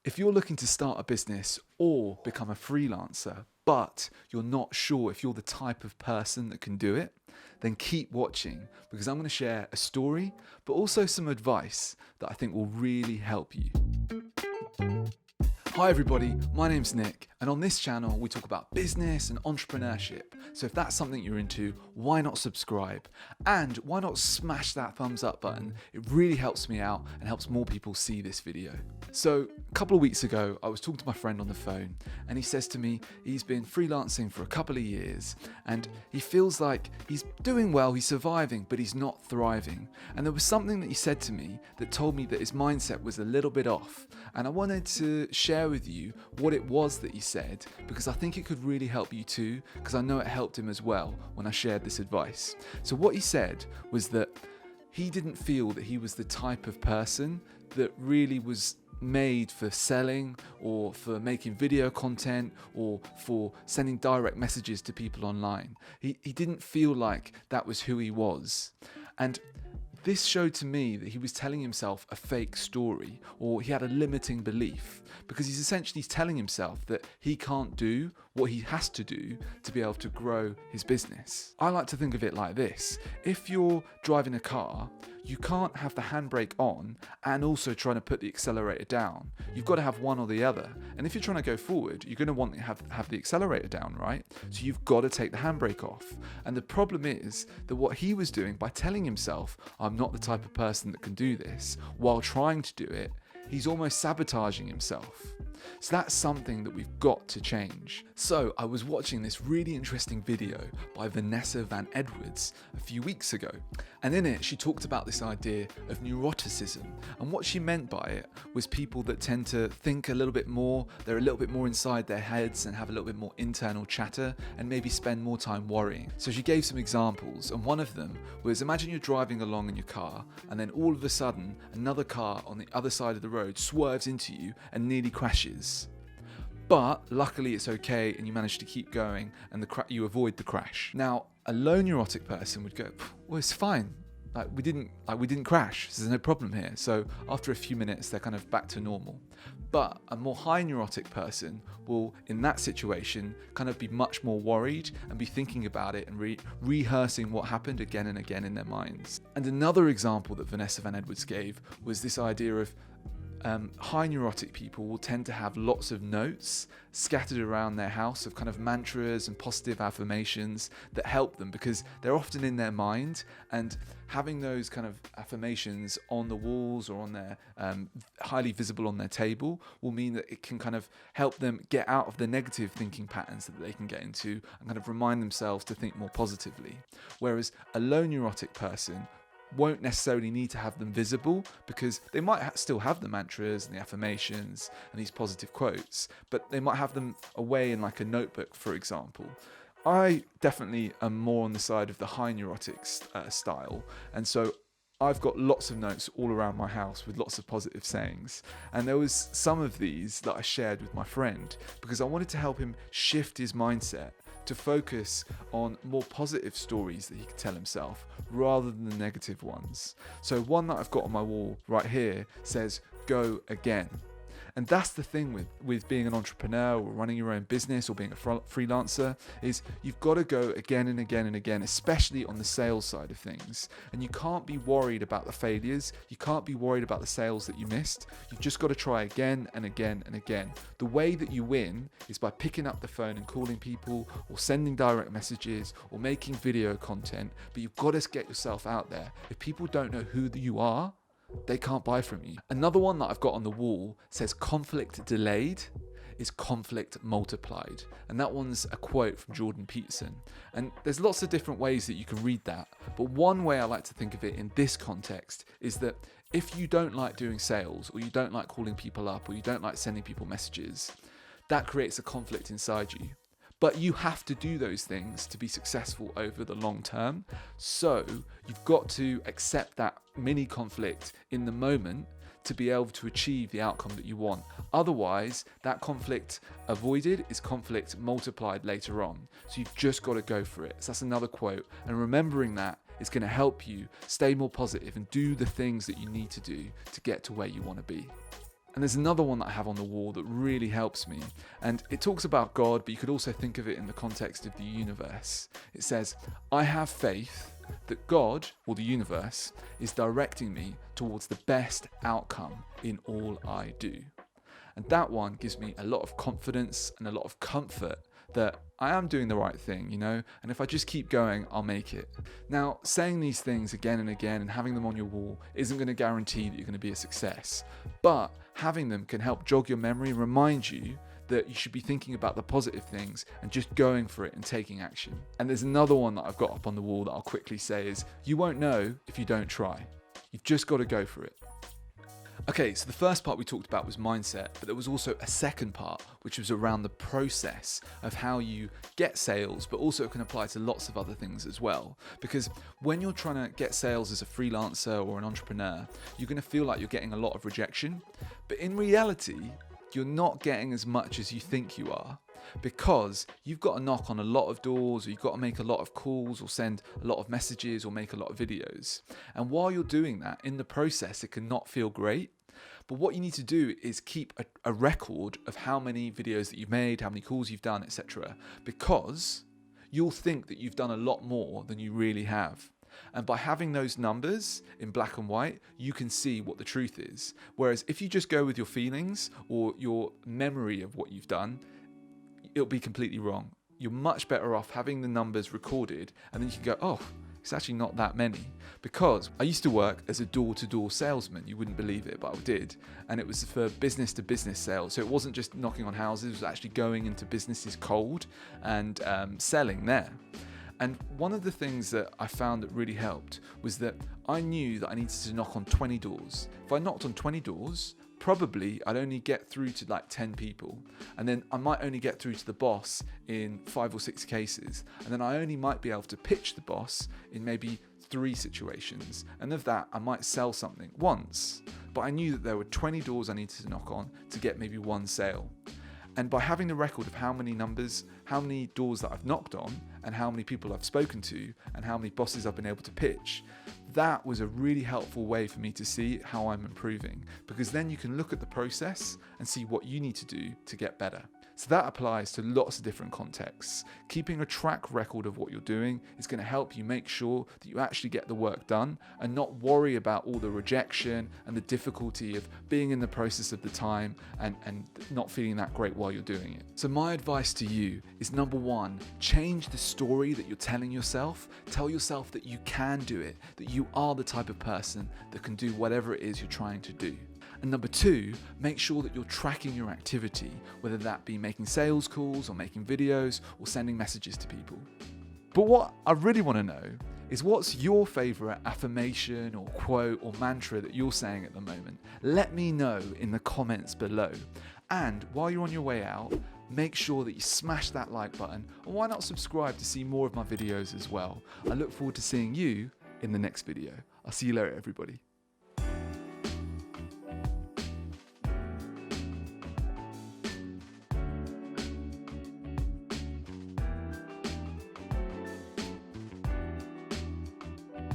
If you're looking to start a business or become a freelancer, but you're not sure if you're the type of person that can do it, then keep watching because I'm going to share a story, but also some advice that I think will really help you. Hi everybody, my name's Nick, and on this channel we talk about business and entrepreneurship. So if that's something you're into, why not subscribe? And why not smash that thumbs up button? It really helps me out and helps more people see this video. So a couple of weeks ago, I was talking to my friend on the phone, and he says to me he's been freelancing for a couple of years and he feels like he's doing well, he's surviving, but he's not thriving. And there was something that he said to me that told me that his mindset was a little bit off. And I wanted to share with you what it was that he said, because I think it could really help you too, because I know it helped him as well when I shared this advice. So what he said was that he didn't feel that he was the type of person that really was made for selling or for making video content or for sending direct messages to people online. He didn't feel like that was who he was. And this showed to me that he was telling himself a fake story, or he had a limiting belief, because he's essentially telling himself that he can't do what he has to do to be able to grow his business. I like to think of it like this. If you're driving a car, you can't have the handbrake on and also trying to put the accelerator down. You've got to have one or the other. And if you're trying to go forward, you're going to want to have the accelerator down, right? So you've got to take the handbrake off. And the problem is that what he was doing by telling himself, I'm not the type of person that can do this, while trying to do it, he's almost sabotaging himself. So that's something that we've got to change. So I was watching this really interesting video by Vanessa Van Edwards a few weeks ago. And in it, she talked about this idea of neuroticism. And what she meant by it was people that tend to think a little bit more, they're a little bit more inside their heads and have a little bit more internal chatter and maybe spend more time worrying. So she gave some examples, and one of them was, imagine you're driving along in your car and then all of a sudden another car on the other side of the road swerves into you and nearly crashes. But luckily it's okay and you manage to keep going and you avoid the crash. Now, a low neurotic person would go, well, it's fine. We didn't crash. So there's no problem here. So after a few minutes, they're kind of back to normal. But a more high neurotic person will, in that situation, kind of be much more worried and be thinking about it and rehearsing what happened again and again in their minds. And another example that Vanessa Van Edwards gave was this idea of high neurotic people will tend to have lots of notes scattered around their house of kind of mantras and positive affirmations that help them, because they're often in their mind, and having those kind of affirmations on the walls or on their highly visible on their table will mean that it can kind of help them get out of the negative thinking patterns that they can get into and kind of remind themselves to think more positively. Whereas a low neurotic person won't necessarily need to have them visible, because they might still have the mantras and the affirmations and these positive quotes, but they might have them away in like a notebook, for example. I definitely am more on the side of the high neurotic style, and so I've got lots of notes all around my house with lots of positive sayings. And there was some of these that I shared with my friend because I wanted to help him shift his mindset to focus on more positive stories that he could tell himself rather than the negative ones. So one that I've got on my wall right here says, "Go again." And that's the thing with being an entrepreneur or running your own business or being a freelancer, is you've got to go again and again and again, especially on the sales side of things. And you can't be worried about the failures. You can't be worried about the sales that you missed. You've just got to try again and again and again. The way that you win is by picking up the phone and calling people or sending direct messages or making video content. But you've got to get yourself out there. If people don't know who you are, they can't buy from you. Another one that I've got on the wall says, conflict delayed is conflict multiplied. And that one's a quote from Jordan Peterson. And there's lots of different ways that you can read that. But one way I like to think of it in this context is that if you don't like doing sales, or you don't like calling people up, or you don't like sending people messages, that creates a conflict inside you. But you have to do those things to be successful over the long term. So you've got to accept that mini conflict in the moment to be able to achieve the outcome that you want. Otherwise, that conflict avoided is conflict multiplied later on. So you've just got to go for it. So that's another quote. And remembering that is going to help you stay more positive and do the things that you need to do to get to where you want to be. And there's another one that I have on the wall that really helps me. And it talks about God, but you could also think of it in the context of the universe. It says, I have faith that God, or the universe, is directing me towards the best outcome in all I do. And that one gives me a lot of confidence and a lot of comfort that I am doing the right thing, and if I just keep going, I'll make it. Now, saying these things again and again and having them on your wall isn't going to guarantee that you're going to be a success, but having them can help jog your memory and remind you that you should be thinking about the positive things and just going for it and taking action. And there's another one that I've got up on the wall that I'll quickly say is, you won't know if you don't try. You've just got to go for it. Okay, so the first part we talked about was mindset, but there was also a second part, which was around the process of how you get sales, but also it can apply to lots of other things as well. Because when you're trying to get sales as a freelancer or an entrepreneur, you're going to feel like you're getting a lot of rejection, but in reality, you're not getting as much as you think you are, because you've got to knock on a lot of doors, or you've got to make a lot of calls, or send a lot of messages, or make a lot of videos. And while you're doing that, in the process, it can not feel great. But what you need to do is keep a record of how many videos that you've made, how many calls you've done, etc. Because you'll think that you've done a lot more than you really have. And by having those numbers in black and white, you can see what the truth is. Whereas if you just go with your feelings or your memory of what you've done, it'll be completely wrong. You're much better off having the numbers recorded, and then you can go, oh, it's actually not that many. Because I used to work as a door-to-door salesman. You wouldn't believe it, but I did. And it was for business-to-business sales. So it wasn't just knocking on houses, it was actually going into businesses cold and selling there. And one of the things that I found that really helped was that I knew that I needed to knock on 20 doors. If I knocked on 20 doors, probably I'd only get through to like 10 people, and then I might only get through to the boss in 5 or 6 cases, and then I only might be able to pitch the boss in maybe 3 situations, and of that I might sell something once, but I knew that there were 20 doors I needed to knock on to get maybe 1 sale. And by having the record of how many doors that I've knocked on, and how many people I've spoken to, and how many bosses I've been able to pitch, that was a really helpful way for me to see how I'm improving, because then you can look at the process and see what you need to do to get better. So that applies to lots of different contexts. Keeping a track record of what you're doing is going to help you make sure that you actually get the work done and not worry about all the rejection and the difficulty of being in the process of the time and not feeling that great while you're doing it. So my advice to you is, number 1, change the story that you're telling yourself. Tell yourself that you can do it, that you are the type of person that can do whatever it is you're trying to do. And number 2, make sure that you're tracking your activity, whether that be making sales calls or making videos or sending messages to people. But what I really want to know is, what's your favorite affirmation or quote or mantra that you're saying at the moment? Let me know in the comments below. And while you're on your way out, make sure that you smash that like button, and why not subscribe to see more of my videos as well. I look forward to seeing you in the next video. I'll see you later, everybody.